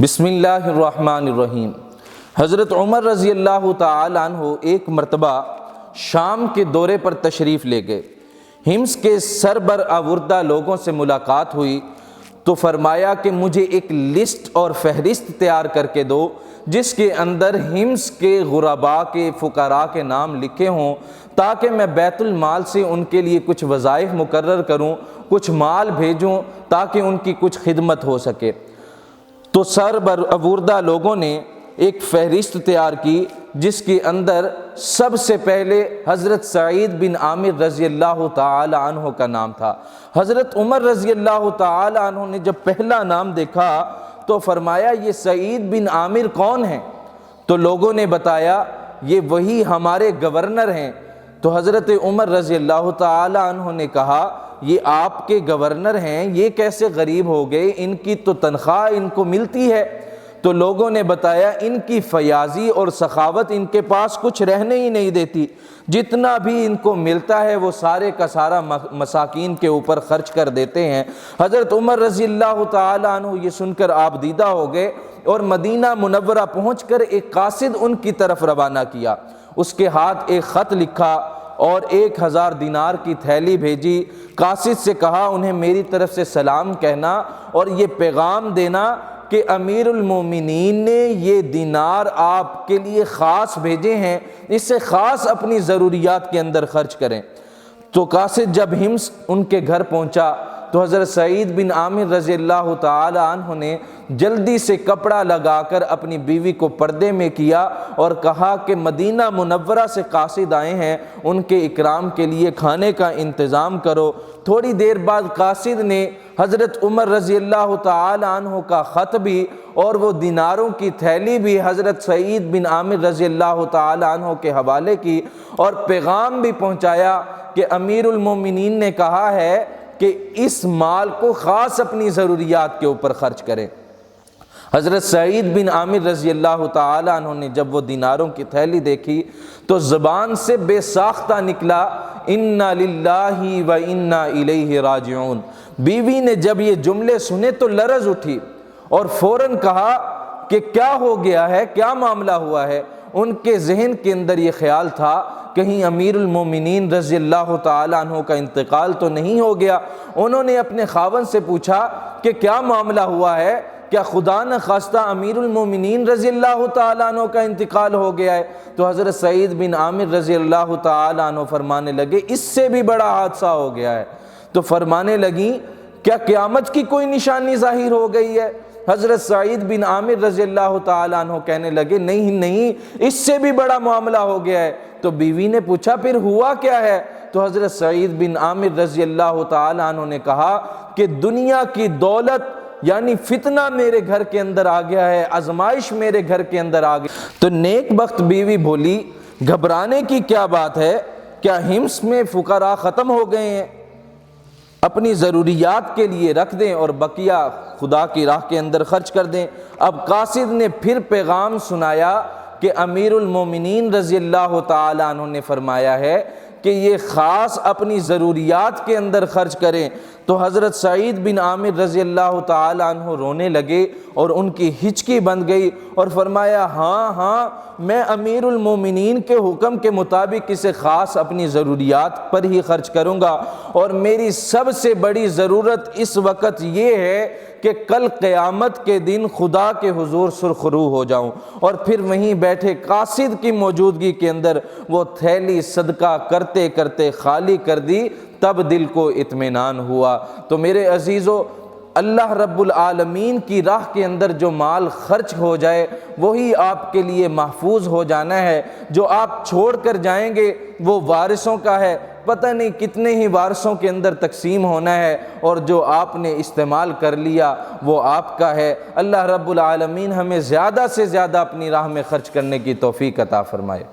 بسم اللہ الرحمن الرحیم۔ حضرت عمر رضی اللہ تعالی عنہ ایک مرتبہ شام کے دورے پر تشریف لے گئے۔ حمص کے سربرآوردہ لوگوں سے ملاقات ہوئی تو فرمایا کہ مجھے ایک لسٹ اور فہرست تیار کر کے دو جس کے اندر حمص کے غرباء کے فقراء کے نام لکھے ہوں، تاکہ میں بیت المال سے ان کے لیے کچھ وظائف مقرر کروں، کچھ مال بھیجوں تاکہ ان کی کچھ خدمت ہو سکے۔ تو سربرآوردہ لوگوں نے ایک فہرست تیار کی جس کے اندر سب سے پہلے حضرت سعید بن عامر رضی اللہ تعالی عنہ کا نام تھا۔ حضرت عمر رضی اللہ تعالی عنہ نے جب پہلا نام دیکھا تو فرمایا یہ سعید بن عامر کون ہیں؟ تو لوگوں نے بتایا یہ وہی ہمارے گورنر ہیں۔ تو حضرت عمر رضی اللہ تعالی عنہ نے کہا یہ آپ کے گورنر ہیں، یہ کیسے غریب ہو گئے؟ ان کی تو تنخواہ ان کو ملتی ہے۔ تو لوگوں نے بتایا ان کی فیاضی اور سخاوت ان کے پاس کچھ رہنے ہی نہیں دیتی، جتنا بھی ان کو ملتا ہے وہ سارے کا سارا مساکین کے اوپر خرچ کر دیتے ہیں۔ حضرت عمر رضی اللہ تعالی عنہ یہ سن کر آپ دیدہ ہو گئے اور مدینہ منورہ پہنچ کر ایک قاصد ان کی طرف روانہ کیا۔ اس کے ہاتھ ایک خط لکھا اور 1000 دینار کی تھیلی بھیجی۔ قاصد سے کہا انہیں میری طرف سے سلام کہنا اور یہ پیغام دینا کہ امیر المومنین نے یہ دینار آپ کے لیے خاص بھیجے ہیں، اس سے خاص اپنی ضروریات کے اندر خرچ کریں۔ تو قاصد جب حمص ان کے گھر پہنچا تو حضرت سعید بن عامر رضی اللہ تعالی عنہ نے جلدی سے کپڑا لگا کر اپنی بیوی کو پردے میں کیا اور کہا کہ مدینہ منورہ سے قاصد آئے ہیں، ان کے اکرام کے لیے کھانے کا انتظام کرو۔ تھوڑی دیر بعد قاصد نے حضرت عمر رضی اللہ تعالی عنہ کا خط بھی اور وہ دیناروں کی تھیلی بھی حضرت سعید بن عامر رضی اللہ تعالی عنہ کے حوالے کی اور پیغام بھی پہنچایا کہ امیر المومنین نے کہا ہے کہ اس مال کو خاص اپنی ضروریات کے اوپر خرچ کریں۔ حضرت سعید بن عامر رضی اللہ تعالی عنہ نے جب وہ دیناروں کی تھیلی دیکھی تو زبان سے بے ساختہ نکلا انا للہ و انا الیہ راجعون۔ بیوی نے جب یہ جملے سنے تو لرز اٹھی اور فوراً کہا کہ کیا ہو گیا ہے، کیا معاملہ ہوا ہے؟ ان کے ذہن کے اندر یہ خیال تھا کہیں امیر المومنین رضی اللہ تعالیٰ عنہ کا انتقال تو نہیں ہو گیا۔ انہوں نے اپنے خاوند سے پوچھا کہ کیا معاملہ ہوا ہے، کیا خدا نخواستہ امیر المومنین رضی اللہ تعالیٰ عنہ کا انتقال ہو گیا ہے؟ تو حضرت سعید بن عامر رضی اللہ تعالیٰ عنہ فرمانے لگے اس سے بھی بڑا حادثہ ہو گیا ہے۔ تو فرمانے لگیں کیا قیامت کی کوئی نشانی ظاہر ہو گئی ہے؟ حضرت سعید بن عامر رضی اللہ تعالیٰ عنہ کہنے لگے نہیں، اس سے بھی بڑا معاملہ ہو گیا ہے۔ تو بیوی نے پوچھا پھر ہوا کیا ہے؟ تو حضرت سعید بن عامر رضی اللہ تعالیٰ عنہ نے کہا کہ دنیا کی دولت یعنی فتنہ میرے گھر کے اندر آ گیا ہے، آزمائش میرے گھر کے اندر آ گئی۔ تو نیک بخت بیوی بولی گھبرانے کی کیا بات ہے؟ کیا حمص میں فقراء ختم ہو گئے ہیں؟ اپنی ضروریات کے لیے رکھ دیں اور بقیہ خدا کی راہ کے اندر خرچ کر دیں۔ اب قاصد نے پھر پیغام سنایا کہ امیر المومنین رضی اللہ تعالی عنہ نے فرمایا ہے کہ یہ خاص اپنی ضروریات کے اندر خرچ کریں۔ تو حضرت سعید بن عامر رضی اللہ تعالی عنہ رونے لگے اور ان کی ہچکی بند گئی اور فرمایا ہاں میں امیر المومنین کے حکم کے مطابق اسے خاص اپنی ضروریات پر ہی خرچ کروں گا، اور میری سب سے بڑی ضرورت اس وقت یہ ہے کہ کل قیامت کے دن خدا کے حضور سرخرو ہو جاؤں۔ اور پھر وہیں بیٹھے قاصد کی موجودگی کے اندر وہ تھیلی صدقہ کرتے کرتے خالی کر دی، تب دل کو اطمینان ہوا۔ تو میرے عزیزو، اللہ رب العالمین کی راہ کے اندر جو مال خرچ ہو جائے وہی آپ کے لیے محفوظ ہو جانا ہے۔ جو آپ چھوڑ کر جائیں گے وہ وارثوں کا ہے، پتہ نہیں کتنے ہی وارثوں کے اندر تقسیم ہونا ہے، اور جو آپ نے استعمال کر لیا وہ آپ کا ہے۔ اللہ رب العالمین ہمیں زیادہ سے زیادہ اپنی راہ میں خرچ کرنے کی توفیق عطا فرمائے۔